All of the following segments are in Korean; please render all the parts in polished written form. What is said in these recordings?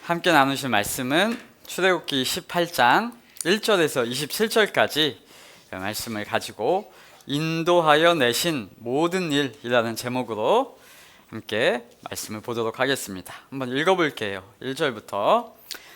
함께 나누실 말씀은 출애굽기 18장 1절에서 27절까지 말씀을 가지고 인도하여 내신 모든 일이라는 제목으로 함께 말씀을 보도록 하겠습니다. 한번 읽어볼게요. 1절부터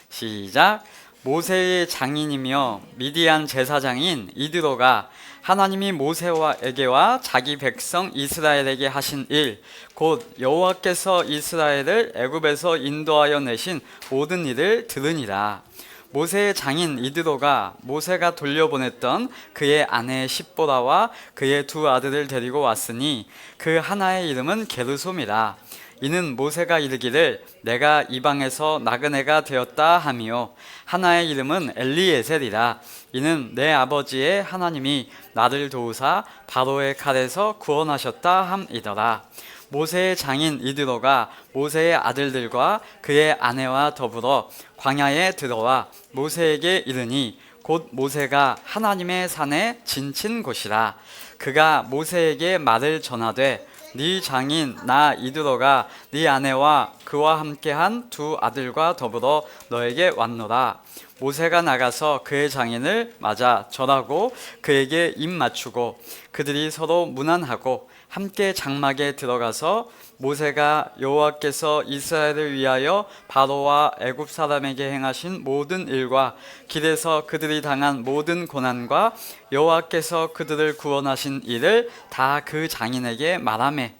시작. 모세의 장인이며 미디안 제사장인 이드로가 하나님이 모세에게와 자기 백성 이스라엘에게 하신 일, 곧 여호와께서 이스라엘을 애굽에서 인도하여 내신 모든 일을 들으니라. 모세의 장인 이드로가 모세가 돌려보냈던 그의 아내 십보라와 그의 두 아들을 데리고 왔으니 그 하나의 이름은 게르솜이라. 이는 모세가 이르기를 내가 이방에서 나그네가 되었다 하며, 하나의 이름은 엘리에셀이라. 이는 내 아버지의 하나님이 나를 도우사 바로의 칼에서 구원하셨다 함이더라. 모세의 장인 이드로가 모세의 아들들과 그의 아내와 더불어 광야에 들어와 모세에게 이르니, 곧 모세가 하나님의 산에 진친 곳이라. 그가 모세에게 말을 전하되, 네 장인 나 이드로가 네 아내와 그와 함께한 두 아들과 더불어 너에게 왔노라. 모세가 나가서 그의 장인을 맞아 절하고 그에게 입 맞추고, 그들이 서로 문안하고 함께 장막에 들어가서 모세가 여호와께서 이스라엘을 위하여 바로와 애굽 사람에게 행하신 모든 일과 길에서 그들이 당한 모든 고난과 여호와께서 그들을 구원하신 일을 다 그 장인에게 말하매,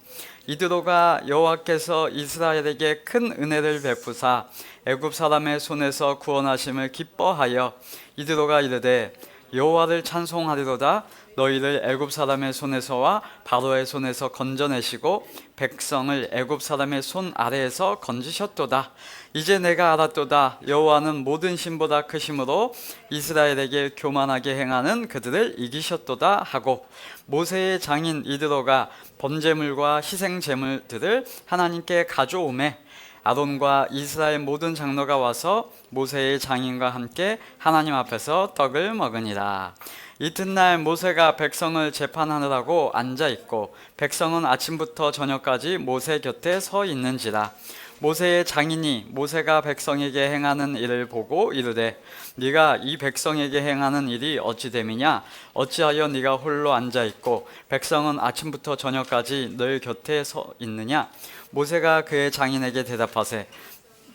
이드로가 여호와께서 이스라엘에게 큰 은혜를 베푸사 애굽 사람의 손에서 구원하심을 기뻐하여 이드로가 이르되, 여호와를 찬송하리로다. 너희를 애굽 사람의 손에서와 바로의 손에서 건져내시고 백성을 애굽 사람의 손 아래에서 건지셨도다. 이제 내가 알았도다. 여호와는 모든 신보다 크심으로 이스라엘에게 교만하게 행하는 그들을 이기셨도다 하고, 모세의 장인 이드로가 번제물과 희생제물들을 하나님께 가져오매 아론과 이스라엘 모든 장로가 와서 모세의 장인과 함께 하나님 앞에서 떡을 먹으니라. 이튿날 모세가 백성을 재판하느라고 앉아있고 백성은 아침부터 저녁까지 모세 곁에 서 있는지라. 모세의 장인이 모세가 백성에게 행하는 일을 보고 이르되, 네가 이 백성에게 행하는 일이 어찌 됨이냐? 어찌하여 네가 홀로 앉아있고 백성은 아침부터 저녁까지 너 곁에 서 있느냐? 모세가 그의 장인에게 대답하세,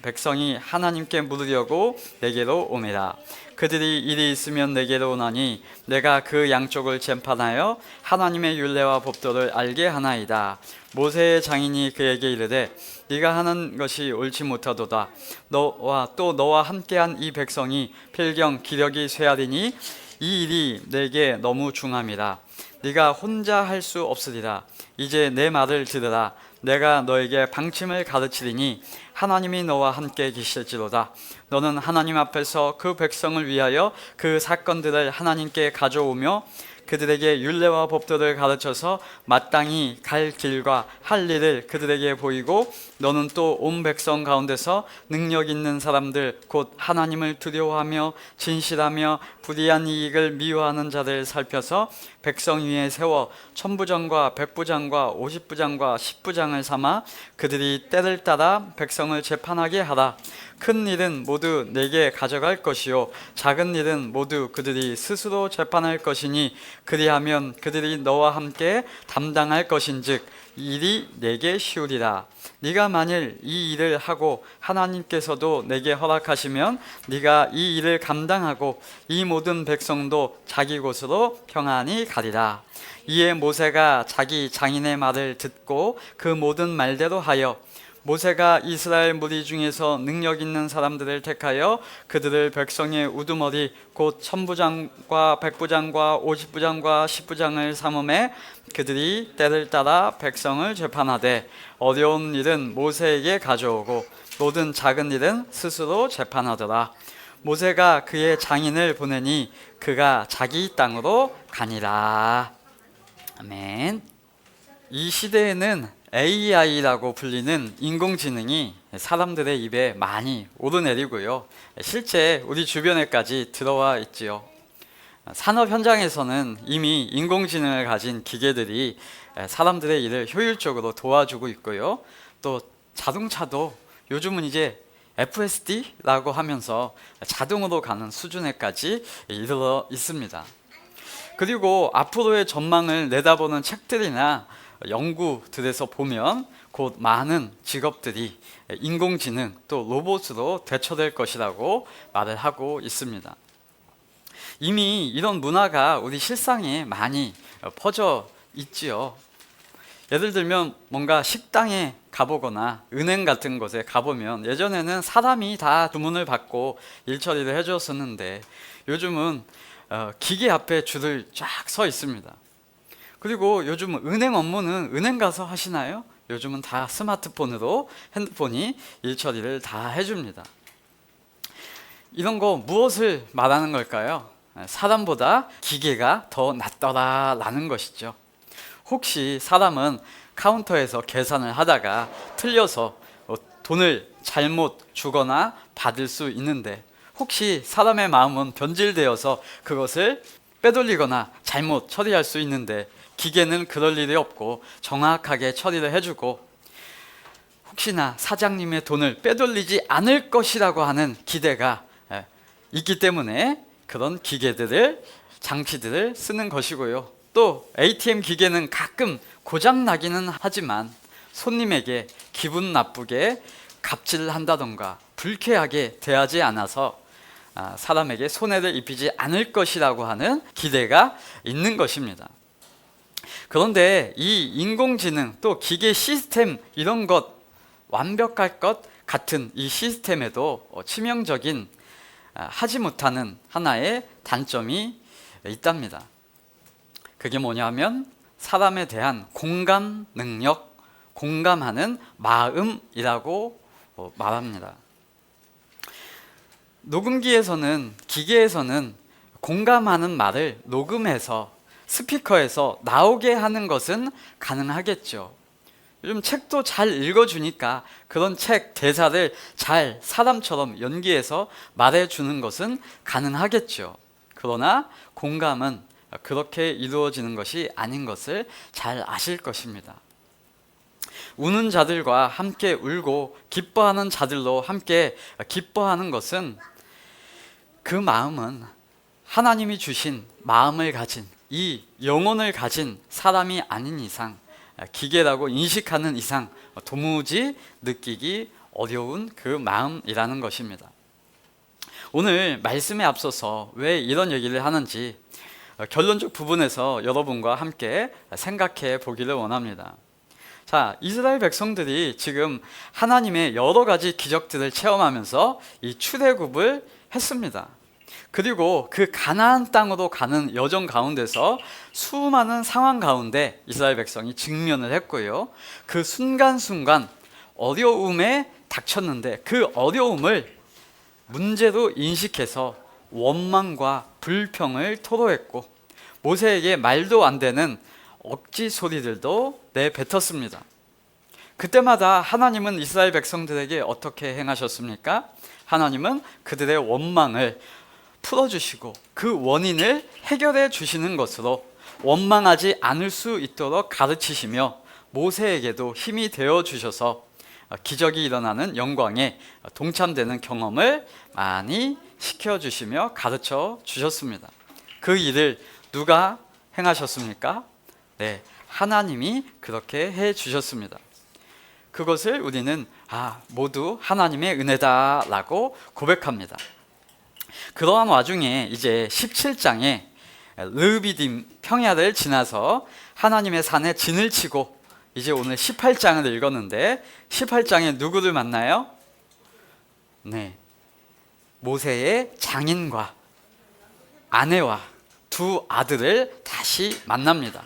백성이 하나님께 물으려고 내게로 오매라. 그들이 일이 있으면 내게로 오나니 내가 그 양쪽을 재판하여 하나님의 율례와 법도를 알게 하나이다. 모세의 장인이 그에게 이르되, 네가 하는 것이 옳지 못하도다. 너와 함께한 이 백성이 필경 기력이 쇠하리니 이 일이 내게 너무 중함이라. 네가 혼자 할 수 없으리라. 이제 내 말을 들으라. 내가 너에게 방침을 가르치리니 하나님이 너와 함께 계실지로다. 너는 하나님 앞에서 그 백성을 위하여 그 사건들을 하나님께 가져오며 그들에게 율례와 법도를 가르쳐서 마땅히 갈 길과 할 일을 그들에게 보이고, 너는 또 온 백성 가운데서 능력 있는 사람들 곧 하나님을 두려워하며 진실하며 불의한 이익을 미워하는 자를 살펴서 백성 위에 세워 천부장과 백부장과 오십부장과 십부장을 삼아 그들이 때를 따라 백성을 재판하게 하라. 큰 일은 모두 내게 가져갈 것이요 작은 일은 모두 그들이 스스로 재판할 것이니, 그리하면 그들이 너와 함께 담당할 것인즉 일이 내게 쉬우리라. 네가 만일 이 일을 하고 하나님께서도 내게 허락하시면 네가 이 일을 감당하고 이 모든 백성도 자기 곳으로 평안히 가리라. 이에 모세가 자기 장인의 말을 듣고 그 모든 말대로 하여, 모세가 이스라엘 무리 중에서 능력 있는 사람들을 택하여 그들을 백성의 우두머리 곧 천부장과 백부장과 오십부장과 십부장을 삼음에 그들이 때를 따라 백성을 재판하되, 어려운 일은 모세에게 가져오고 모든 작은 일은 스스로 재판하더라. 모세가 그의 장인을 보내니 그가 자기 땅으로 가니라. 아멘. 이 시대에는 AI라고 불리는 인공지능이 사람들의 입에 많이 오르내리고요, 실제 우리 주변에까지 들어와 있지요. 산업 현장에서는 이미 인공지능을 가진 기계들이 사람들의 일을 효율적으로 도와주고 있고요, 또 자동차도 요즘은 이제 FSD라고 하면서 자동으로 가는 수준에까지 이르러 있습니다. 그리고 앞으로의 전망을 내다보는 책들이나 연구들에서 보면 곧 많은 직업들이 인공지능 또 로봇으로 대처될 것이라고 말을 하고 있습니다. 이미 이런 문화가 우리 실상에 많이 퍼져 있지요. 예를 들면 뭔가 식당에 가보거나 은행 같은 곳에 가보면 예전에는 사람이 다 주문을 받고 일처리를 해줬었는데 요즘은 기계 앞에 줄을 쫙 서 있습니다. 그리고 요즘 은행 업무는 은행 가서 하시나요? 요즘은 다 스마트폰으로 핸드폰이 일처리를 다 해줍니다. 이런 거 무엇을 말하는 걸까요? 사람보다 기계가 더 낫더라라는 것이죠. 혹시 사람은 카운터에서 계산을 하다가 틀려서 돈을 잘못 주거나 받을 수 있는데 혹시 사람의 마음은 변질되어서 그것을 빼돌리거나 잘못 처리할 수 있는데 기계는 그럴 일이 없고 정확하게 처리를 해주고 혹시나 사장님의 돈을 빼돌리지 않을 것이라고 하는 기대가 있기 때문에 그런 기계들을 장치들을 쓰는 것이고요. 또 ATM 기계는 가끔 고장 나기는 하지만 손님에게 기분 나쁘게 갑질을 한다던가 불쾌하게 대하지 않아서 사람에게 손해를 입히지 않을 것이라고 하는 기대가 있는 것입니다. 그런데 이 인공지능 또 기계 시스템 이런 것 완벽할 것 같은 이 시스템에도 치명적인 하지 못하는 하나의 단점이 있답니다. 그게 뭐냐면 사람에 대한 공감 능력, 공감하는 마음이라고 말합니다. 녹음기에서는 기계에서는 공감하는 말을 녹음해서 스피커에서 나오게 하는 것은 가능하겠죠. 요즘 책도 잘 읽어주니까 그런 책 대사를 잘 사람처럼 연기해서 말해주는 것은 가능하겠죠. 그러나 공감은 그렇게 이루어지는 것이 아닌 것을 잘 아실 것입니다. 우는 자들과 함께 울고 기뻐하는 자들로 함께 기뻐하는 것은 그 마음은 하나님이 주신 마음을 가진 이 영혼을 가진 사람이 아닌 이상 기계라고 인식하는 이상 도무지 느끼기 어려운 그 마음이라는 것입니다. 오늘 말씀에 앞서서 왜 이런 얘기를 하는지 결론적 부분에서 여러분과 함께 생각해 보기를 원합니다. 자, 이스라엘 백성들이 지금 하나님의 여러 가지 기적들을 체험하면서 이 출애굽을 했습니다. 그리고 그 가나안 땅으로 가는 여정 가운데서 수많은 상황 가운데 이스라엘 백성이 직면을 했고요. 그 순간순간 어려움에 닥쳤는데 그 어려움을 문제로 인식해서 원망과 불평을 토로했고 모세에게 말도 안 되는 억지 소리들도 내뱉었습니다. 그때마다 하나님은 이스라엘 백성들에게 어떻게 행하셨습니까? 하나님은 그들의 원망을 풀어주시고 그 원인을 해결해 주시는 것으로 원망하지 않을 수 있도록 가르치시며 모세에게도 힘이 되어 주셔서 기적이 일어나는 영광에 동참되는 경험을 많이 시켜주시며 가르쳐 주셨습니다. 그 일을 누가 행하셨습니까? 네, 하나님이 그렇게 해 주셨습니다. 그것을 우리는 모두 하나님의 은혜다라고 고백합니다. 그러한 와중에 이제 17장에 르비딤 평야를 지나서 하나님의 산에 진을 치고 이제 오늘 18장을 읽었는데 18장에 누구를 만나요? 네, 모세의 장인과 아내와 두 아들을 다시 만납니다.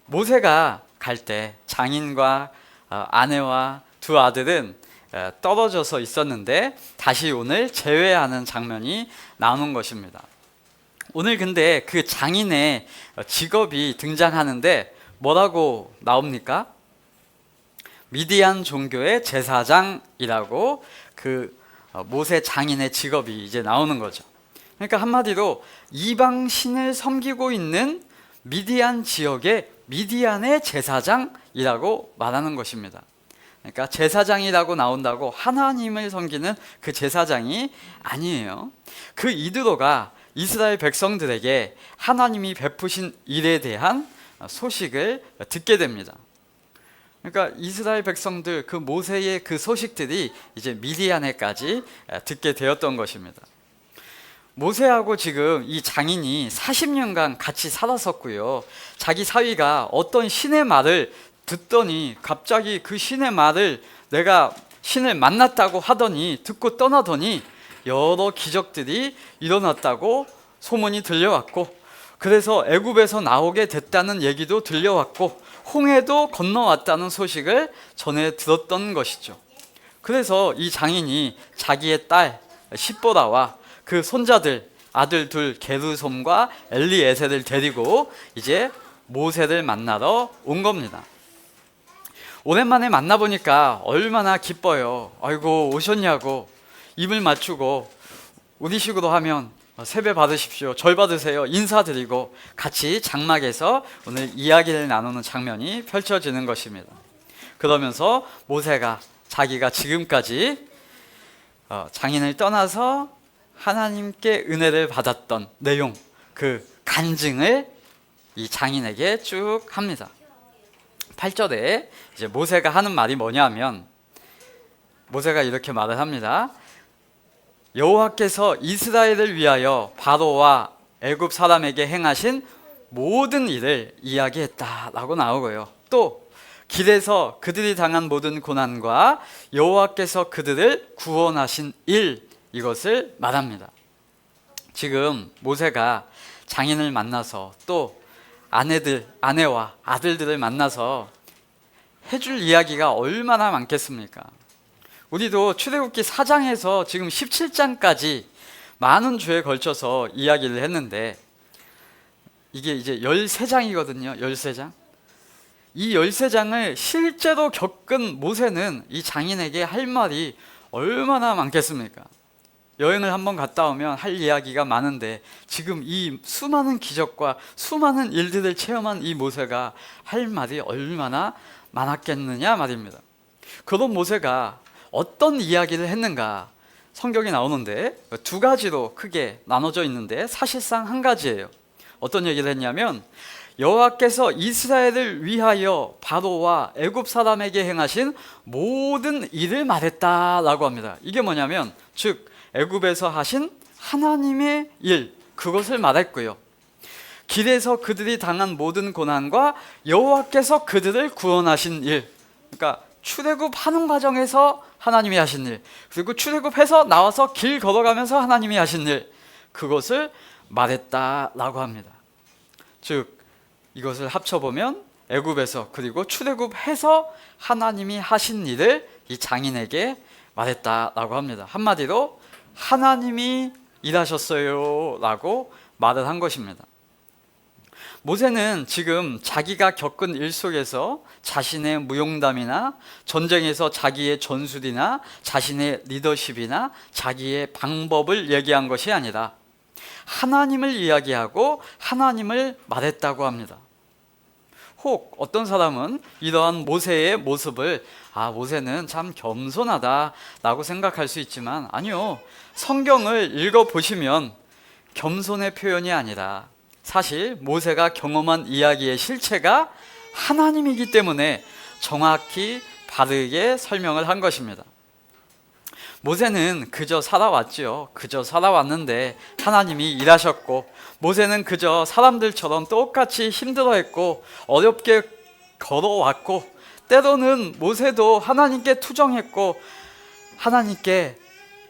모세가 갈 때 장인과 아내와 두 아들은 떨어져서 있었는데 다시 오늘 재회하는 장면이 나오는 것입니다. 오늘 근데 그 장인의 직업이 등장하는데 뭐라고 나옵니까? 미디안 종교의 제사장이라고 그 모세 장인의 직업이 이제 나오는 거죠. 그러니까 한마디로 이방 신을 섬기고 있는 미디안 지역의 미디안의 제사장이라고 말하는 것입니다. 그러니까 제사장이라고 나온다고 하나님을 섬기는 그 제사장이 아니에요. 그 이드로가 이스라엘 백성들에게 하나님이 베푸신 일에 대한 소식을 듣게 됩니다. 그러니까 이스라엘 백성들 그 모세의 그 소식들이 이제 미디안에까지 듣게 되었던 것입니다. 모세하고 지금 이 장인이 40년간 같이 살았었고요. 자기 사위가 어떤 신의 말을 듣더니 갑자기 그 신의 말을 내가 신을 만났다고 하더니 듣고 떠나더니 여러 기적들이 일어났다고 소문이 들려왔고, 그래서 애굽에서 나오게 됐다는 얘기도 들려왔고, 홍해도 건너왔다는 소식을 전해 들었던 것이죠. 그래서 이 장인이 자기의 딸 십보라와 그 손자들 아들 둘 게르솜과 엘리에셀을 데리고 이제 모세를 만나러 온 겁니다. 오랜만에 만나보니까 얼마나 기뻐요. 아이고 오셨냐고 입을 맞추고 우리식으로 하면 세배 받으십시오, 절 받으세요 인사드리고 같이 장막에서 오늘 이야기를 나누는 장면이 펼쳐지는 것입니다. 그러면서 모세가 자기가 지금까지 장인을 떠나서 하나님께 은혜를 받았던 내용, 그 간증을 이 장인에게 쭉 합니다. 8절에 이제 모세가 하는 말이 뭐냐면, 모세가 이렇게 말을 합니다. 여호와께서 이스라엘을 위하여 바로와 애굽 사람에게 행하신 모든 일을 이야기했다라고 나오고요. 또 길에서 그들이 당한 모든 고난과 여호와께서 그들을 구원하신 일, 이것을 말합니다. 지금 모세가 장인을 만나서 또 아내와 아들들을 만나서 해줄 이야기가 얼마나 많겠습니까? 우리도 출애굽기 4장에서 지금 17장까지 많은 주에 걸쳐서 이야기를 했는데, 이게 이제 13장이거든요. 13장. 이 13장을 실제로 겪은 모세는 이 장인에게 할 말이 얼마나 많겠습니까? 여행을 한번 갔다 오면 할 이야기가 많은데, 지금 이 수많은 기적과 수많은 일들을 체험한 이 모세가 할 말이 얼마나 많았겠느냐 말입니다. 그런 모세가 어떤 이야기를 했는가, 성경에 나오는데 두 가지로 크게 나눠져 있는데 사실상 한 가지예요. 어떤 얘기를 했냐면, 여호와께서 이스라엘을 위하여 바로와 애굽 사람에게 행하신 모든 일을 말했다라고 합니다. 이게 뭐냐면, 즉 애굽에서 하신 하나님의 일, 그것을 말했고요. 길에서 그들이 당한 모든 고난과 여호와께서 그들을 구원하신 일, 그러니까 출애굽하는 과정에서 하나님이 하신 일, 그리고 출애굽해서 나와서 길 걸어가면서 하나님이 하신 일, 그것을 말했다라고 합니다. 즉 이것을 합쳐보면 애굽에서 그리고 출애굽해서 하나님이 하신 일을 이 장인에게 말했다라고 합니다. 한마디로 하나님이 일하셨어요 라고 말을 한 것입니다. 모세는 지금 자기가 겪은 일 속에서 자신의 무용담이나 전쟁에서 자기의 전술이나 자신의 리더십이나 자기의 방법을 얘기한 것이 아니라 하나님을 이야기하고 하나님을 말했다고 합니다. 혹 어떤 사람은 이러한 모세의 모습을 모세는 참 겸손하다 라고 생각할 수 있지만, 아니요, 성경을 읽어보시면 겸손의 표현이 아니라 사실 모세가 경험한 이야기의 실체가 하나님이기 때문에 정확히 바르게 설명을 한 것입니다. 모세는 그저 살아왔지요. 그저 살아왔는데 하나님이 일하셨고, 모세는 그저 사람들처럼 똑같이 힘들어했고 어렵게 걸어왔고, 때로는 모세도 하나님께 투정했고 하나님께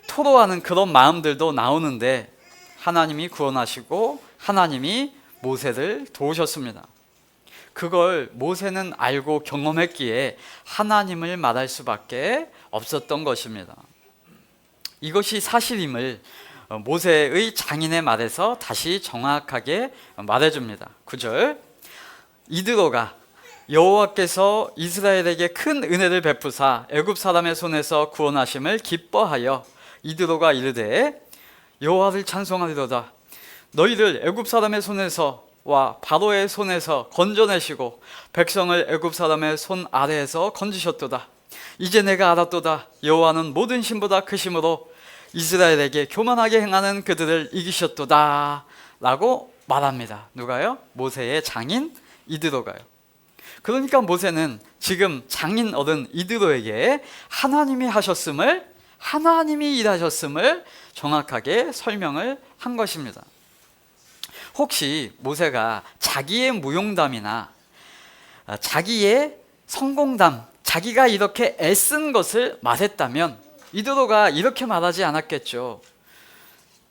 토로하는 그런 마음들도 나오는데, 하나님이 구원하시고 하나님이 모세를 도우셨습니다. 그걸 모세는 알고 경험했기에 하나님을 말할 수밖에 없었던 것입니다. 이것이 사실임을 모세의 장인의 말에서 다시 정확하게 말해줍니다. 9절, 이드로가 여호와께서 이스라엘에게 큰 은혜를 베푸사 애굽 사람의 손에서 구원하심을 기뻐하여 이드로가 이르되 여호와를 찬송하리로다. 너희를 애굽 사람의 손에서와 바로의 손에서 건져내시고 백성을 애굽 사람의 손 아래에서 건지셨도다. 이제 내가 알았도다. 여호와는 모든 신보다 크심으로 이스라엘에게 교만하게 행하는 그들을 이기셨도다 라고 말합니다. 누가요? 모세의 장인 이드로가요. 그러니까 모세는 지금 장인 어른 이드로에게 하나님이 일하셨음을 정확하게 설명을 한 것입니다. 혹시 모세가 자기의 무용담이나 자기의 성공담, 자기가 이렇게 애쓴 것을 말했다면 이드로가 이렇게 말하지 않았겠죠.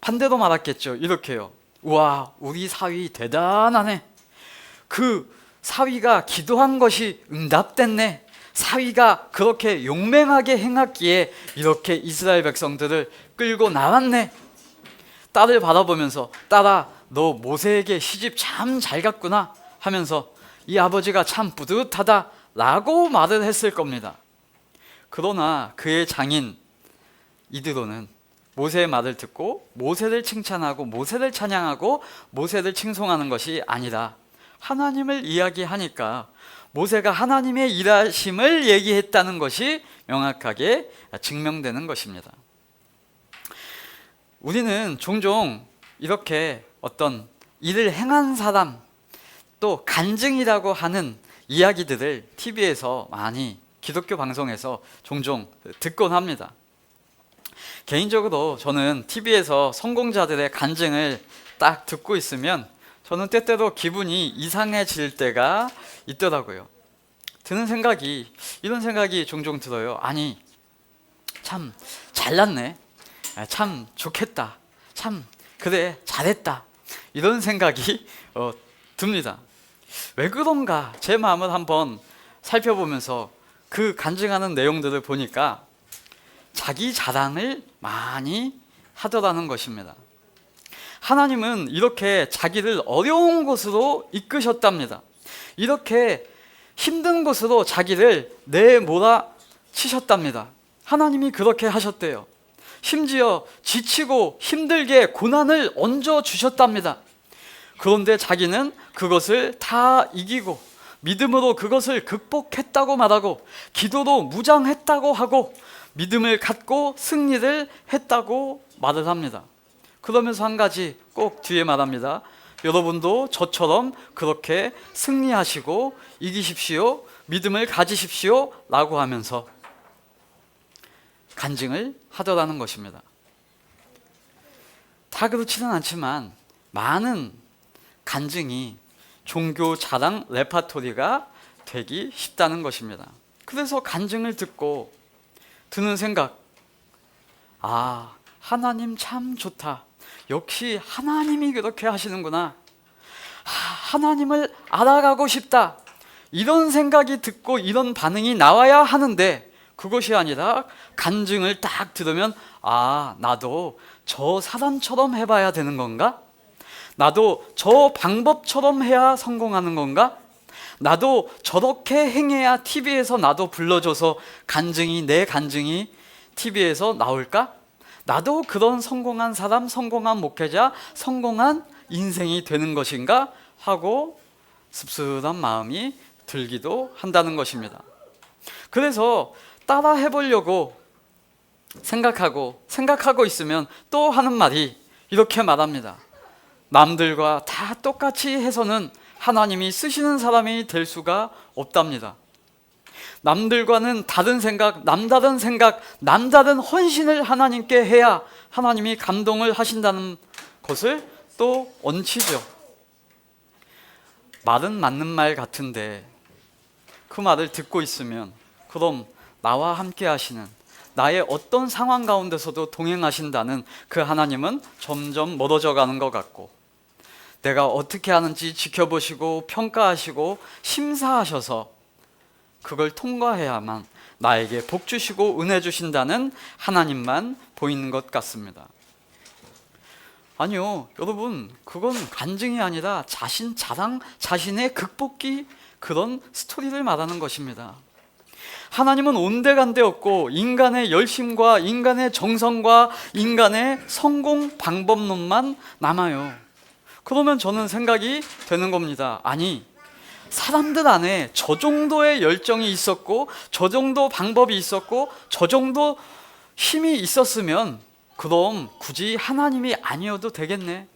반대로 말했겠죠. 이렇게요. 우와, 우리 사위 대단하네. 그 사위가 기도한 것이 응답됐네. 사위가 그렇게 용맹하게 행했기에 이렇게 이스라엘 백성들을 끌고 나왔네. 딸을 바라보면서 딸아, 너 모세에게 시집 참 잘 갔구나 하면서 이 아버지가 참 뿌듯하다 라고 말을 했을 겁니다. 그러나 그의 장인 이드로는 모세의 말을 듣고 모세를 칭찬하고 모세를 찬양하고 모세를 칭송하는 것이 아니라 하나님을 이야기하니까 모세가 하나님의 일하심을 얘기했다는 것이 명확하게 증명되는 것입니다. 우리는 종종 이렇게 어떤 일을 행한 사람, 또 간증이라고 하는 이야기들을 TV에서 많이, 기독교 방송에서 종종 듣곤 합니다. 개인적으로 저는 TV에서 성공자들의 간증을 딱 듣고 있으면 저는 때때로 기분이 이상해질 때가 있더라고요. 이런 생각이 종종 들어요. 아니, 참 잘났네. 참 좋겠다. 참 그래, 잘했다. 이런 생각이 듭니다. 왜 그런가 제 마음을 한번 살펴보면서 그 간증하는 내용들을 보니까 자기 자랑을 많이 하더라는 것입니다. 하나님은 이렇게 자기를 어려운 곳으로 이끄셨답니다. 이렇게 힘든 곳으로 자기를 내몰아치셨답니다. 하나님이 그렇게 하셨대요. 심지어 지치고 힘들게 고난을 얹어주셨답니다. 그런데 자기는 그것을 다 이기고 믿음으로 그것을 극복했다고 말하고 기도로 무장했다고 하고 믿음을 갖고 승리를 했다고 말을 합니다. 그러면서 한 가지 꼭 뒤에 말합니다. 여러분도 저처럼 그렇게 승리하시고 이기십시오, 믿음을 가지십시오 라고 하면서 간증을 하더라는 것입니다. 다 그렇지는 않지만 많은 간증이 종교 자랑 레파토리가 되기 쉽다는 것입니다. 그래서 간증을 듣고 드는 생각, 아, 하나님 참 좋다. 역시 하나님이 그렇게 하시는구나. 하나님을 알아가고 싶다. 이런 생각이 듣고 이런 반응이 나와야 하는데 그것이 아니라 간증을 딱 들으면 아, 나도 저 사람처럼 해봐야 되는 건가? 나도 저 방법처럼 해야 성공하는 건가? 나도 저렇게 행해야 TV에서 나도 불러줘서 내 간증이 TV에서 나올까? 나도 그런 성공한 사람, 성공한 목회자, 성공한 인생이 되는 것인가? 하고 씁쓸한 마음이 들기도 한다는 것입니다. 그래서 따라 해보려고 생각하고 있으면 또 하는 말이 이렇게 말합니다. 남들과 다 똑같이 해서는 하나님이 쓰시는 사람이 될 수가 없답니다. 남들과는 다른 생각, 남다른 헌신을 하나님께 해야 하나님이 감동을 하신다는 것을 또 얹히죠. 말은 맞는 말 같은데 그 말을 듣고 있으면 그럼 나와 함께 하시는, 나의 어떤 상황 가운데서도 동행하신다는 그 하나님은 점점 멀어져 가는 것 같고, 내가 어떻게 하는지 지켜보시고 평가하시고 심사하셔서 그걸 통과해야만 나에게 복 주시고 은혜 주신다는 하나님만 보이는 것 같습니다. 아니요, 여러분, 그건 간증이 아니라 자신 자랑, 자신의 극복기, 그런 스토리를 말하는 것입니다. 하나님은 온데간데 없고 인간의 열심과 인간의 정성과 인간의 성공 방법론만 남아요. 그러면 저는 생각이 되는 겁니다. 아니, 사람들 안에 저 정도의 열정이 있었고, 저 정도 방법이 있었고, 저 정도 힘이 있었으면 그럼 굳이 하나님이 아니어도 되겠네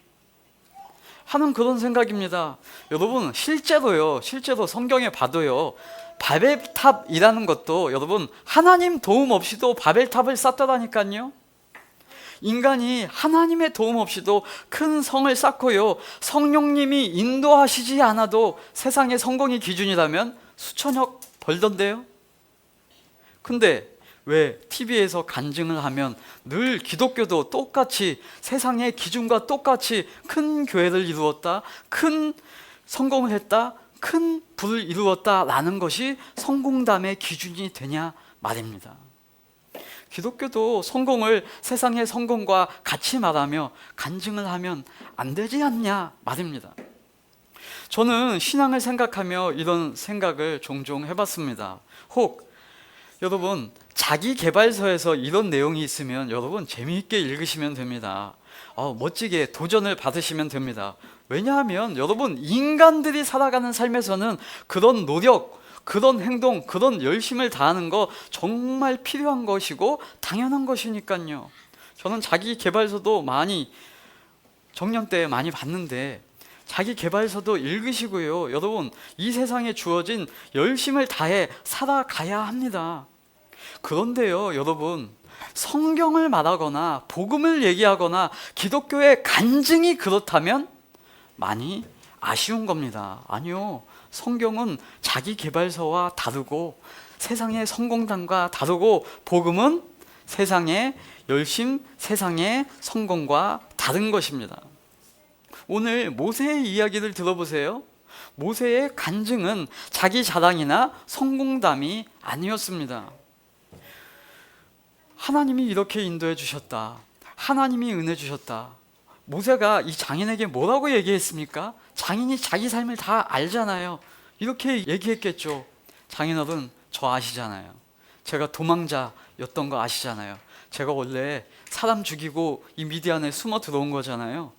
하는 그런 생각입니다. 여러분, 실제로 성경에 봐도요, 바벨탑이라는 것도 여러분 하나님 도움 없이도 바벨탑을 쌓더라니까요. 인간이 하나님의 도움 없이도 큰 성을 쌓고요, 성령님이 인도하시지 않아도 세상의 성공이 기준이라면 수천억 벌던데요. 근데 왜 TV에서 간증을 하면 늘 기독교도 똑같이 세상의 기준과 똑같이 큰 교회를 이루었다, 큰 성공을 했다, 큰 부를 이루었다 라는 것이 성공담의 기준이 되냐 말입니다. 기독교도 성공을 세상의 성공과 같이 말하며 간증을 하면 안 되지 않냐 말입니다. 저는 신앙을 생각하며 이런 생각을 종종 해봤습니다. 혹 여러분, 자기 개발서에서 이런 내용이 있으면 여러분 재미있게 읽으시면 됩니다. 멋지게 도전을 받으시면 됩니다. 왜냐하면 여러분, 인간들이 살아가는 삶에서는 그런 노력, 그런 행동, 그런 열심을 다하는 거 정말 필요한 것이고 당연한 것이니까요. 저는 자기 개발서도 정년 때 많이 봤는데, 자기 개발서도 읽으시고요, 여러분 이 세상에 주어진 열심을 다해 살아가야 합니다. 그런데요, 여러분, 성경을 말하거나 복음을 얘기하거나 기독교의 간증이 그렇다면 많이 아쉬운 겁니다. 아니요, 성경은 자기 개발서와 다르고 세상의 성공담과 다르고 복음은 세상의 열심, 세상의 성공과 다른 것입니다. 오늘 모세의 이야기를 들어보세요. 모세의 간증은 자기 자랑이나 성공담이 아니었습니다. 하나님이 이렇게 인도해 주셨다, 하나님이 은혜 주셨다. 모세가 이 장인에게 뭐라고 얘기했습니까? 장인이 자기 삶을 다 알잖아요. 이렇게 얘기했겠죠. 장인어른, 저 아시잖아요. 제가 도망자였던 거 아시잖아요. 제가 원래 사람 죽이고 이 미디안에 숨어 들어온 거잖아요.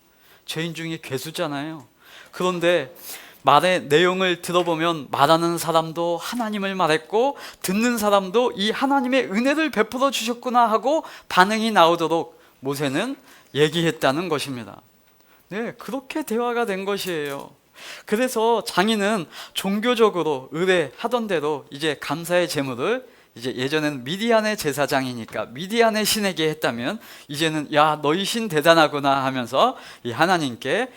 죄인 중에 괴수잖아요. 그런데 말의 내용을 들어보면 말하는 사람도 하나님을 말했고 듣는 사람도 이 하나님의 은혜를 베풀어 주셨구나 하고 반응이 나오도록 모세는 얘기했다는 것입니다. 네, 그렇게 대화가 된 것이에요. 그래서 장인은 종교적으로 의뢰하던 대로 이제 감사의 제물을, 이제 예전에는 미디안의 제사장이니까 미디안의 신에게 했다면, 이제는 야, 너희 신 대단하구나 하면서 이 하나님께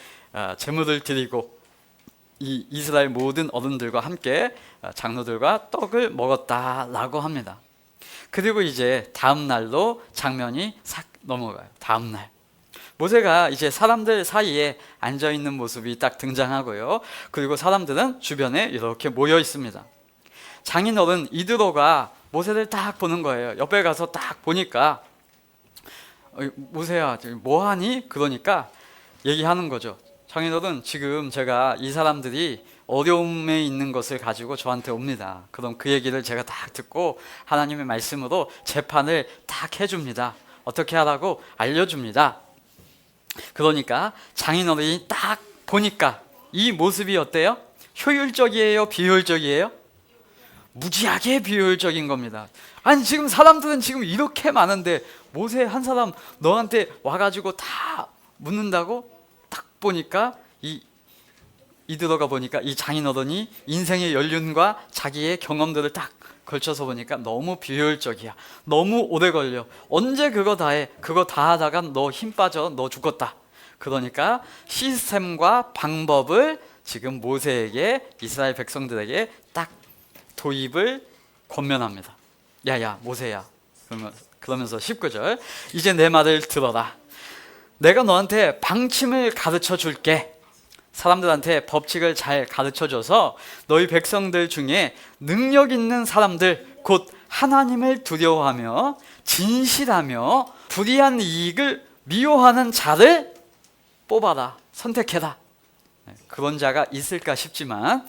제물을 드리고 이 이스라엘 모든 어른들과 함께 장로들과 떡을 먹었다라고 합니다. 그리고 이제 다음 날로 장면이 싹 넘어가요. 다음 날 모세가 이제 사람들 사이에 앉아 있는 모습이 딱 등장하고요. 그리고 사람들은 주변에 이렇게 모여 있습니다. 장인어른 이드로가 모세를 딱 보는 거예요. 옆에 가서 딱 보니까 모세야, 뭐하니? 그러니까 얘기하는 거죠. 장인어른, 지금 제가 이 사람들이 어려움에 있는 것을 가지고 저한테 옵니다. 그럼 그 얘기를 제가 딱 듣고 하나님의 말씀으로 재판을 딱 해줍니다. 어떻게 하라고 알려줍니다. 그러니까 장인어른이 딱 보니까 이 모습이 어때요? 효율적이에요? 비효율적이에요? 무지하게 비효율적인 겁니다. 아니, 지금 사람들은 지금 이렇게 많은데 모세 한 사람 너한테 와가지고 다 묻는다고? 딱 보니까 이들어가 보니까 이 장인어른이 인생의 연륜과 자기의 경험들을 딱 걸쳐서 보니까 너무 비효율적이야. 너무 오래 걸려. 언제 그거 다 해? 그거 다 하다가 너 힘 빠져. 너 죽었다. 그러니까 시스템과 방법을 지금 모세에게, 이스라엘 백성들에게 딱 도입을 권면합니다. 야야 모세야, 그러면서 19절, 이제 내 말을 들어라. 내가 너한테 방침을 가르쳐 줄게. 사람들한테 법칙을 잘 가르쳐줘서 너희 백성들 중에 능력 있는 사람들, 곧 하나님을 두려워하며 진실하며 불의한 이익을 미워하는 자를 뽑아라, 선택해라. 그런 자가 있을까 싶지만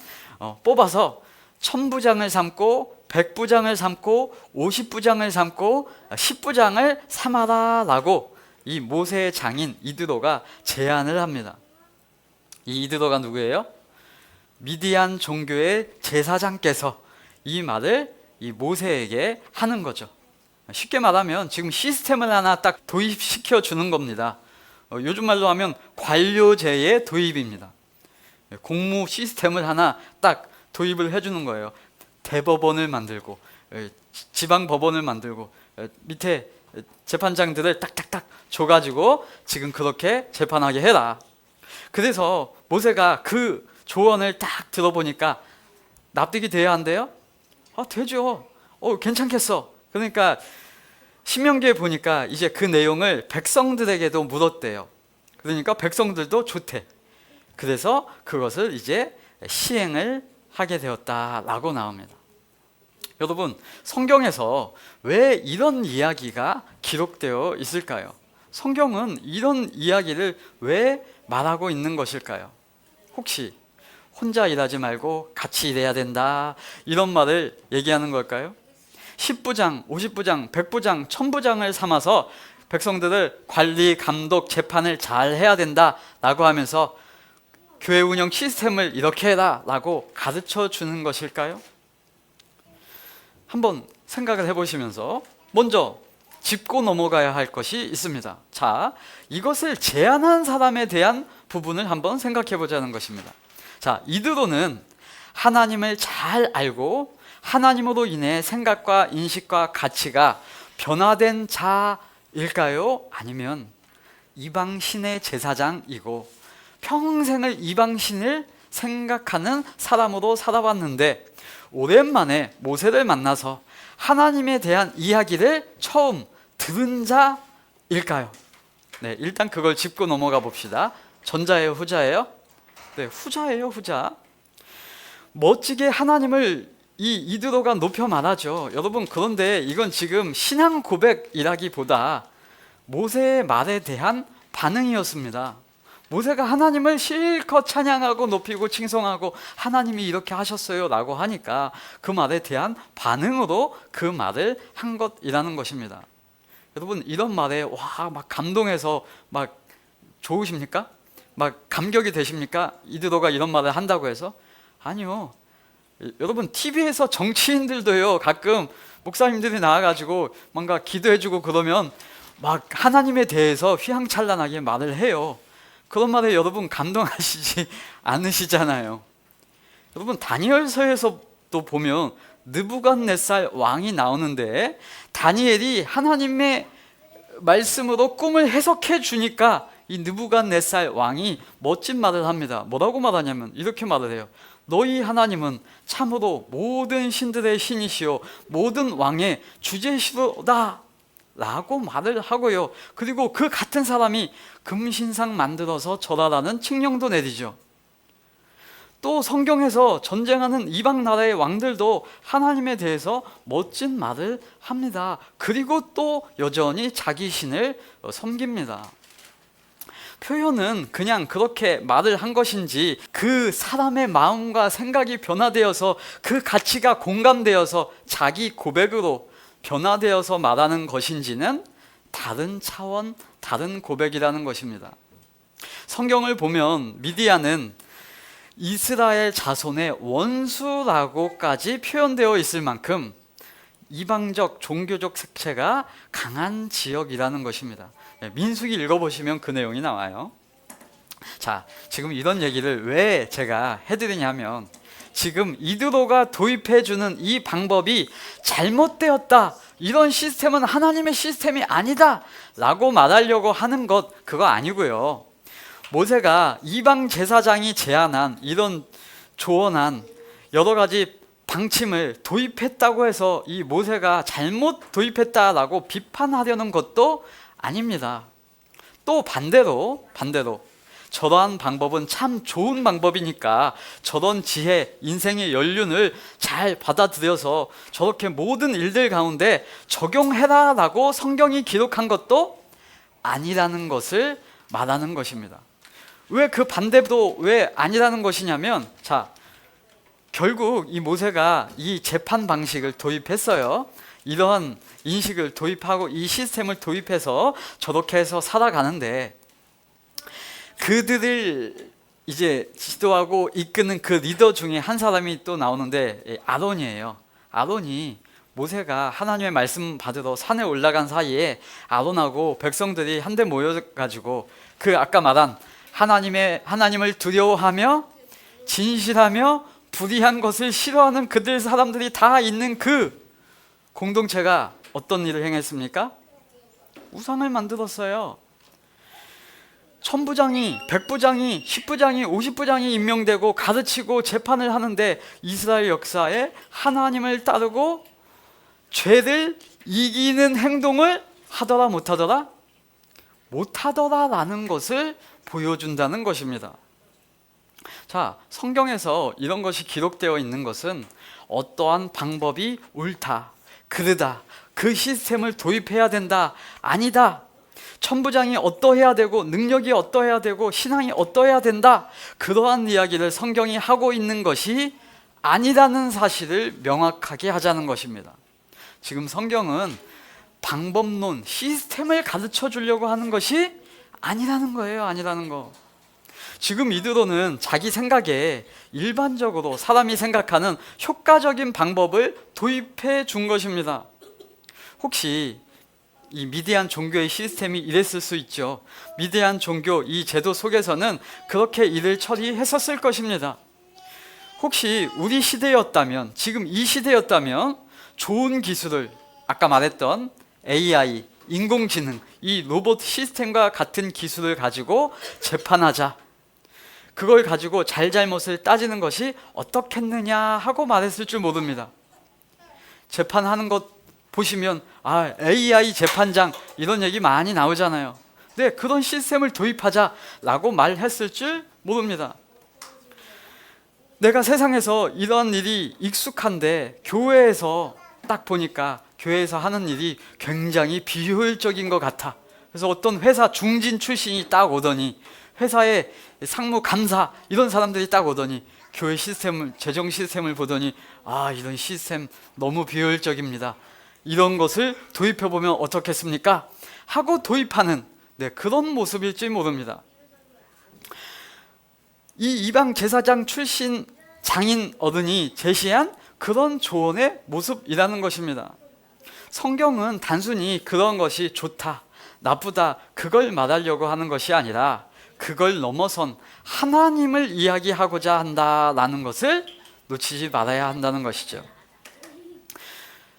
뽑아서 1000부장을 삼고 100부장을 삼고 50부장을 삼고 10부장을 삼아라 라고 이 모세의 장인 이드로가 제안을 합니다. 이 이드로가 누구예요? 미디안 종교의 제사장께서 이 말을 이 모세에게 하는 거죠. 쉽게 말하면 지금 시스템을 하나 딱 도입시켜 주는 겁니다. 요즘 말로 하면 관료제의 도입입니다. 공무 시스템을 하나 딱 도입을 해주는 거예요. 대법원을 만들고 지방법원을 만들고 밑에 재판장들을 딱딱딱 줘가지고 지금 그렇게 재판하게 해라. 그래서 모세가 그 조언을 딱 들어보니까 납득이 돼야 한대요? 되죠. 괜찮겠어. 그러니까 신명기에 보니까 이제 그 내용을 백성들에게도 물었대요. 그러니까 백성들도 좋대. 그래서 그것을 이제 시행을 하게 되었다라고 나옵니다. 여러분, 성경에서 왜 이런 이야기가 기록되어 있을까요? 성경은 이런 이야기를 왜 말하고 있는 것일까요? 혹시 혼자 일하지 말고 같이 일해야 된다, 이런 말을 얘기하는 걸까요? 10부장, 50부장, 100부장, 1000부장을 삼아서 백성들을 관리, 감독, 재판을 잘 해야 된다라고 하면서 교회 운영 시스템을 이렇게 해라 라고 가르쳐 주는 것일까요? 한번 생각을 해보시면서 먼저 짚고 넘어가야 할 것이 있습니다. 자, 이것을 제안한 사람에 대한 부분을 한번 생각해 보자는 것입니다. 자, 이드로는 하나님을 잘 알고 하나님으로 인해 생각과 인식과 가치가 변화된 자일까요? 아니면 이방신의 제사장이고 평생을 이방신을 생각하는 사람으로 살아왔는데 오랜만에 모세를 만나서 하나님에 대한 이야기를 처음 들은 자일까요? 네, 일단 그걸 짚고 넘어가 봅시다. 전자예요, 후자예요? 네, 후자예요, 후자. 멋지게 하나님을 이 이드로가 높여 말하죠. 여러분, 그런데 이건 지금 신앙 고백이라기보다 모세의 말에 대한 반응이었습니다. 모세가 하나님을 실컷 찬양하고 높이고 칭송하고 하나님이 이렇게 하셨어요 라고 하니까 그 말에 대한 반응으로 그 말을 한 것이라는 것입니다. 여러분, 이런 말에 막 감동해서 막 좋으십니까? 막 감격이 되십니까? 이드로가 이런 말을 한다고 해서? 아니요. 여러분, TV에서 정치인들도요, 가끔 목사님들이 나와가지고 뭔가 기도해주고 그러면 막 하나님에 대해서 휘황찬란하게 말을 해요. 그런 말에 여러분 감동하시지 않으시잖아요. 여러분, 다니엘서에서도 보면 느부갓네살 왕이 나오는데 다니엘이 하나님의 말씀으로 꿈을 해석해 주니까 이 느부갓네살 왕이 멋진 말을 합니다. 뭐라고 말하냐면 이렇게 말을 해요. 너희 하나님은 참으로 모든 신들의 신이시요 모든 왕의 주제시로다 라고 말을 하고요. 그리고 그 같은 사람이 금신상 만들어서 절하라는 칙령도 내리죠. 또 성경에서 전쟁하는 이방 나라의 왕들도 하나님에 대해서 멋진 말을 합니다. 그리고 또 여전히 자기 신을 섬깁니다. 표현은 그냥 그렇게 말을 한 것인지 그 사람의 마음과 생각이 변화되어서 그 가치가 공감되어서 자기 고백으로 변화되어서 말하는 것인지는 다른 차원, 다른 고백이라는 것입니다. 성경을 보면 미디안은 이스라엘 자손의 원수라고까지 표현되어 있을 만큼 이방적 종교적 색채가 강한 지역이라는 것입니다. 민수기 읽어보시면 그 내용이 나와요. 자, 지금 이런 얘기를 왜 제가 해드리냐면 지금 이드로가 도입해주는 이 방법이 잘못되었다, 이런 시스템은 하나님의 시스템이 아니다 라고 말하려고 하는 것, 그거 아니고요. 모세가 이방 제사장이 제안한 이런 조언한 여러 가지 방침을 도입했다고 해서 이 모세가 잘못 도입했다라고 비판하려는 것도 아닙니다. 또 반대로 저러한 방법은 참 좋은 방법이니까 저런 지혜, 인생의 연륜을 잘 받아들여서 저렇게 모든 일들 가운데 적용해라 라고 성경이 기록한 것도 아니라는 것을 말하는 것입니다. 왜 그 반대도 왜 아니라는 것이냐면, 자, 결국 이 모세가 이 재판 방식을 도입했어요. 이러한 인식을 도입하고 이 시스템을 도입해서 저렇게 해서 살아가는데 그들을 이제 지도하고 이끄는 그 리더 중에 한 사람이 또 나오는데 아론이에요. 아론이 모세가 하나님의 말씀 받으러 산에 올라간 사이에 아론하고 백성들이 한데 모여가지고 그 아까 말한 하나님을 두려워하며 진실하며 불의한 것을 싫어하는 그들 사람들이 다 있는 그 공동체가 어떤 일을 행했습니까? 우상을 만들었어요. 천부장이, 백부장이, 십부장이, 50부장이 임명되고 가르치고 재판을 하는데 이스라엘 역사에 하나님을 따르고 죄를 이기는 행동을 하더라 못하더라? 못하더라라는 것을 보여준다는 것입니다. 자, 성경에서 이런 것이 기록되어 있는 것은 어떠한 방법이 옳다, 그르다, 그 시스템을 도입해야 된다, 아니다, 천부장이 어떠해야 되고 능력이 어떠해야 되고 신앙이 어떠해야 된다, 그러한 이야기를 성경이 하고 있는 것이 아니라는 사실을 명확하게 하자는 것입니다. 지금 성경은 방법론, 시스템을 가르쳐 주려고 하는 것이 아니라는 거예요. 아니라는 거. 지금 이들로는 자기 생각에 일반적으로 사람이 생각하는 효과적인 방법을 도입해 준 것입니다. 혹시 이 미디안 종교의 시스템이 이랬을 수 있죠. 미디안 종교 이 제도 속에서는 그렇게 일을 처리했었을 것입니다. 혹시 우리 시대였다면, 지금 이 시대였다면 좋은 기술을, 아까 말했던 AI, 인공지능, 이 로봇 시스템과 같은 기술을 가지고 재판하자, 그걸 가지고 잘잘못을 따지는 것이 어떻겠느냐 하고 말했을 줄 모릅니다. 재판하는 것 보시면 AI 재판장 이런 얘기 많이 나오잖아요. 네, 그런 시스템을 도입하자라고 말했을 줄 모릅니다. 내가 세상에서 이런 일이 익숙한데 교회에서 딱 보니까 교회에서 하는 일이 굉장히 비효율적인 것 같아. 그래서 어떤 회사 중진 출신이 딱 오더니, 회사의 상무감사 이런 사람들이 딱 오더니 교회 시스템을, 재정 시스템을 보더니 이런 시스템 너무 비효율적입니다, 이런 것을 도입해 보면 어떻겠습니까? 하고 도입하는 그런 모습일지 모릅니다. 이 이방 제사장 출신 장인 어른이 제시한 그런 조언의 모습이라는 것입니다. 성경은 단순히 그런 것이 좋다, 나쁘다 그걸 말하려고 하는 것이 아니라 그걸 넘어선 하나님을 이야기하고자 한다라는 것을 놓치지 말아야 한다는 것이죠.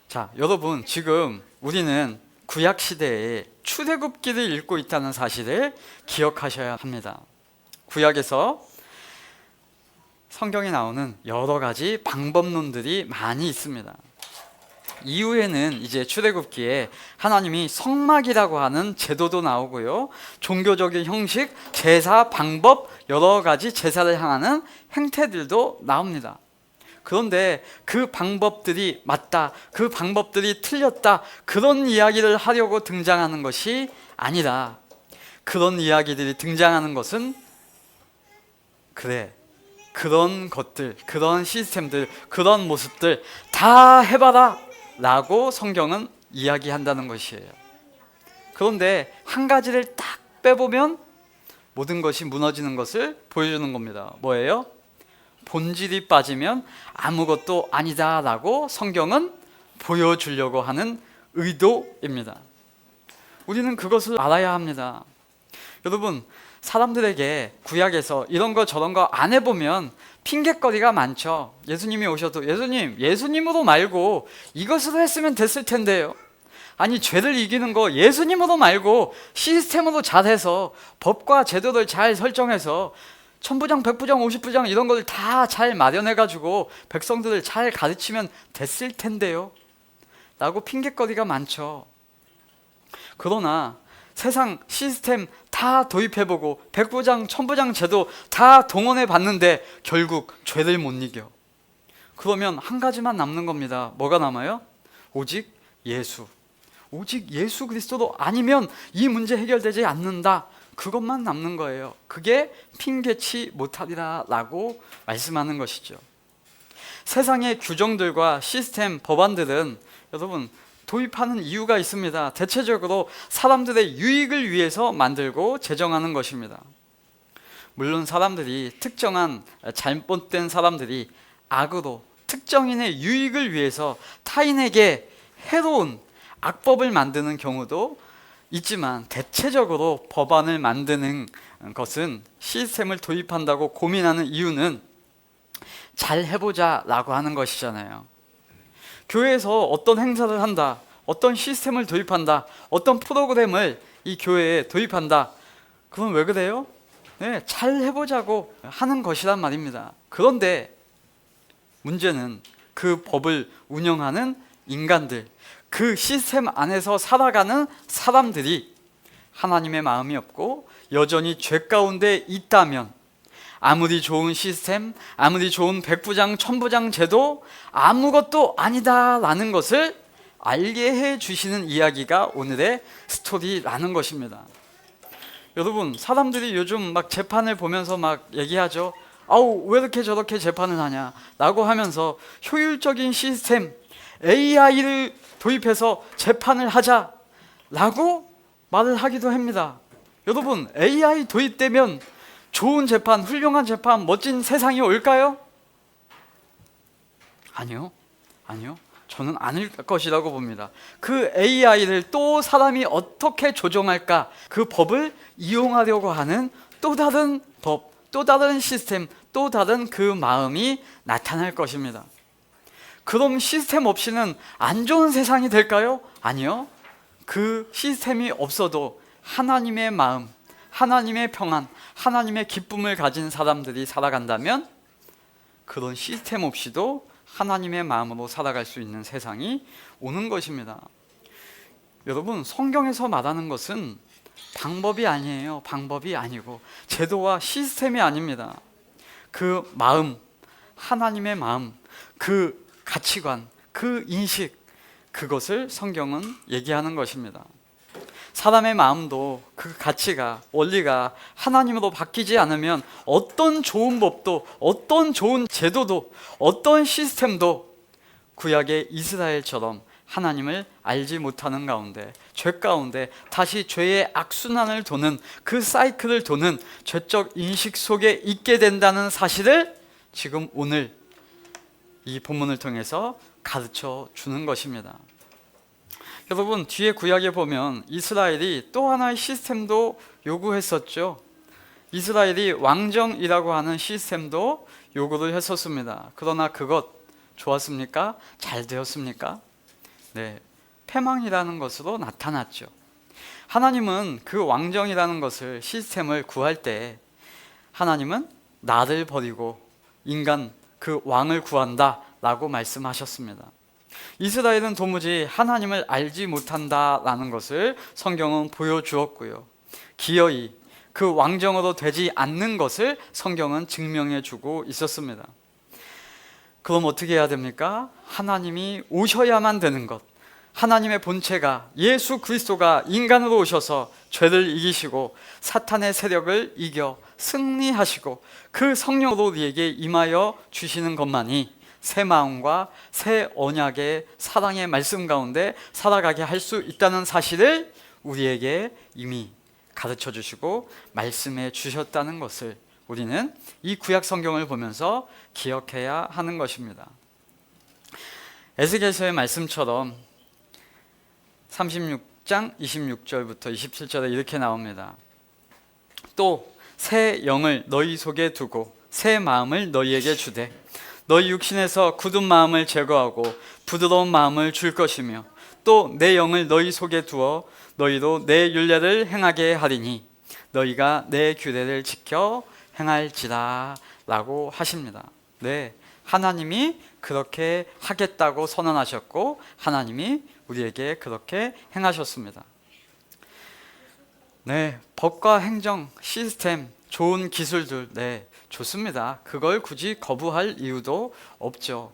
자, 여러분, 지금 우리는 구약 시대에 출애굽기를 읽고 있다는 사실을 기억하셔야 합니다. 구약에서 성경에 나오는 여러 가지 방법론들이 많이 있습니다. 이후에는 이제 출애굽기에 하나님이 성막이라고 하는 제도도 나오고요, 종교적인 형식, 제사 방법, 여러 가지 제사를 향하는 행태들도 나옵니다. 그런데 그 방법들이 맞다, 그 방법들이 틀렸다, 그런 이야기를 하려고 등장하는 것이 아니라, 그런 이야기들이 등장하는 것은 그런 것들, 그런 시스템들, 그런 모습들 다 해봐라 라고 성경은 이야기한다는 것이에요. 그런데 한 가지를 딱 빼보면 모든 것이 무너지는 것을 보여주는 겁니다. 뭐예요? 본질이 빠지면 아무것도 아니다 라고 성경은 보여주려고 하는 의도입니다. 우리는 그것을 알아야 합니다. 여러분, 사람들에게 구약에서 이런 거 저런 거 안 해보면 핑계거리가 많죠. 예수님이 오셔도 예수님으로 말고 이것으로 했으면 됐을 텐데요. 아니, 죄를 이기는 거 예수님으로 말고 시스템으로 잘해서 법과 제도를 잘 설정해서 천부장, 백부장, 50부장 이런 걸 다 잘 마련해가지고 백성들을 잘 가르치면 됐을 텐데요 라고 핑계거리가 많죠. 그러나 세상 시스템 다 도입해보고 백부장, 천부장 제도 다 동원해 봤는데 결국 죄를 못 이겨. 그러면 한 가지만 남는 겁니다. 뭐가 남아요? 오직 예수. 오직 예수 그리스도도 아니면 이 문제 해결되지 않는다. 그것만 남는 거예요. 그게 핑계치 못하리라 라고 말씀하는 것이죠. 세상의 규정들과 시스템, 법안들은 여러분 도입하는 이유가 있습니다. 대체적으로 사람들의 유익을 위해서 만들고 제정하는 것입니다. 물론 사람들이 특정한 잘못된 사람들이 악으로 특정인의 유익을 위해서 타인에게 해로운 악법을 만드는 경우도 있지만, 대체적으로 법안을 만드는 것은 시스템을 도입한다고 고민하는 이유는 잘 해보자 라고 하는 것이잖아요. 교회에서 어떤 행사를 한다, 어떤 시스템을 도입한다, 어떤 프로그램을 이 교회에 도입한다, 그건 왜 그래요? 네, 잘 해보자고 하는 것이란 말입니다. 그런데 문제는 그 법을 운영하는 인간들, 그 시스템 안에서 살아가는 사람들이 하나님의 마음이 없고 여전히 죄 가운데 있다면, 아무리 좋은 시스템, 아무리 좋은 백부장, 천부장 제도 아무것도 아니다라는 것을 알게 해 주시는 이야기가 오늘의 스토리라는 것입니다. 여러분, 사람들이 요즘 막 재판을 보면서 막 얘기하죠. 아우, 왜 이렇게 저렇게 재판을 하냐 라고 하면서 효율적인 시스템, AI를 도입해서 재판을 하자 라고 말을 하기도 합니다. 여러분, AI 도입되면 좋은 재판, 훌륭한 재판, 멋진 세상이 올까요? 아니요. 저는 아닐 것이라고 봅니다. 그 AI를 또 사람이 어떻게 조종할까? 그 법을 이용하려고 하는 또 다른 법, 또 다른 시스템, 또 다른 그 마음이 나타날 것입니다. 그럼 시스템 없이는 안 좋은 세상이 될까요? 아니요. 그 시스템이 없어도 하나님의 마음, 하나님의 평안, 하나님의 기쁨을 가진 사람들이 살아간다면, 그런 시스템 없이도 하나님의 마음으로 살아갈 수 있는 세상이 오는 것입니다. 여러분, 성경에서 말하는 것은 방법이 아니에요. 방법이 아니고 제도와 시스템이 아닙니다. 그 마음, 하나님의 마음, 그 가치관, 그 인식, 그것을 성경은 얘기하는 것입니다. 사람의 마음도 그 가치가, 원리가 하나님으로 바뀌지 않으면 어떤 좋은 법도, 어떤 좋은 제도도, 어떤 시스템도 구약의 이스라엘처럼 하나님을 알지 못하는 가운데, 죄 가운데 다시 죄의 악순환을 도는, 그 사이클을 도는 죄적 인식 속에 있게 된다는 사실을 지금 오늘 이 본문을 통해서 가르쳐 주는 것입니다. 여러분, 뒤에 구약에 보면 이스라엘이 또 하나의 시스템도 요구했었죠. 이스라엘이 왕정이라고 하는 시스템도 요구를 했었습니다. 그러나 그것 좋았습니까? 잘 되었습니까? 네, 패망이라는 것으로 나타났죠. 하나님은 그 왕정이라는 것을, 시스템을 구할 때 하나님은 나를 버리고 인간, 그 왕을 구한다 라고 말씀하셨습니다. 이스라엘은 도무지 하나님을 알지 못한다라는 것을 성경은 보여주었고요, 기어이 그 왕정으로 되지 않는 것을 성경은 증명해 주고 있었습니다. 그럼 어떻게 해야 됩니까? 하나님이 오셔야만 되는 것, 하나님의 본체가, 예수 그리스도가 인간으로 오셔서 죄를 이기시고 사탄의 세력을 이겨 승리하시고 그 성령으로 우리에게 임하여 주시는 것만이 새 마음과 새 언약의 사랑의 말씀 가운데 살아가게 할 수 있다는 사실을 우리에게 이미 가르쳐 주시고 말씀해 주셨다는 것을 우리는 이 구약 성경을 보면서 기억해야 하는 것입니다. 에스겔서의 말씀처럼 36장 26절부터 27절에 이렇게 나옵니다. 또 새 영을 너희 속에 두고 새 마음을 너희에게 주되 너희 육신에서 굳은 마음을 제거하고 부드러운 마음을 줄 것이며 또 내 영을 너희 속에 두어 너희도 내 율례를 행하게 하리니 너희가 내 규례를 지켜 행할지라 라고 하십니다. 네, 하나님이 그렇게 하겠다고 선언하셨고 하나님이 우리에게 그렇게 행하셨습니다. 네, 법과 행정, 시스템, 좋은 기술들, 네, 좋습니다. 그걸 굳이 거부할 이유도 없죠.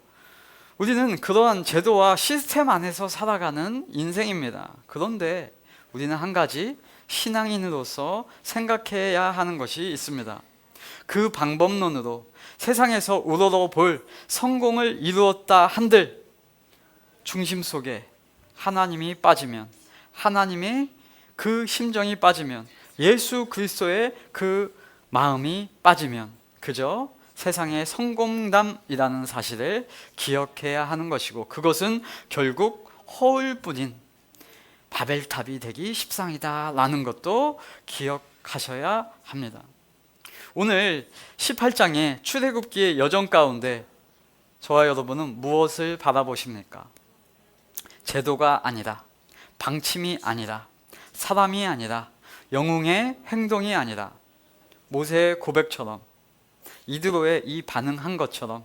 우리는 그러한 제도와 시스템 안에서 살아가는 인생입니다. 그런데 우리는 한 가지 신앙인으로서 생각해야 하는 것이 있습니다. 그 방법론으로 세상에서 우러러볼 성공을 이루었다 한들 중심 속에 하나님이 빠지면, 하나님의 그 심정이 빠지면, 예수 그리스도의 그 마음이 빠지면 그저 세상의 성공담이라는 사실을 기억해야 하는 것이고, 그것은 결국 허울뿐인 바벨탑이 되기 십상이다 라는 것도 기억하셔야 합니다. 오늘 18장의 출애굽기의 여정 가운데 저와 여러분은 무엇을 바라보십니까? 제도가 아니라, 방침이 아니라, 사람이 아니라, 영웅의 행동이 아니라, 모세의 고백처럼, 이드로의 이 반응한 것처럼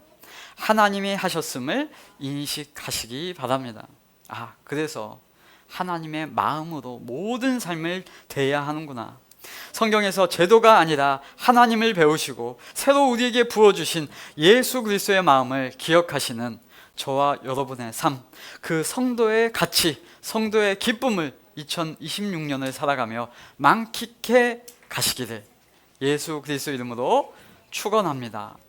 하나님이 하셨음을 인식하시기 바랍니다. 그래서 하나님의 마음으로 모든 삶을 대해야 하는구나. 성경에서 제도가 아니라 하나님을 배우시고 새로 우리에게 부어주신 예수 그리스도의 마음을 기억하시는 저와 여러분의 삶, 그 성도의 가치, 성도의 기쁨을 2026년을 살아가며 만끽해 가시기를 예수 그리스도 이름으로 축원합니다.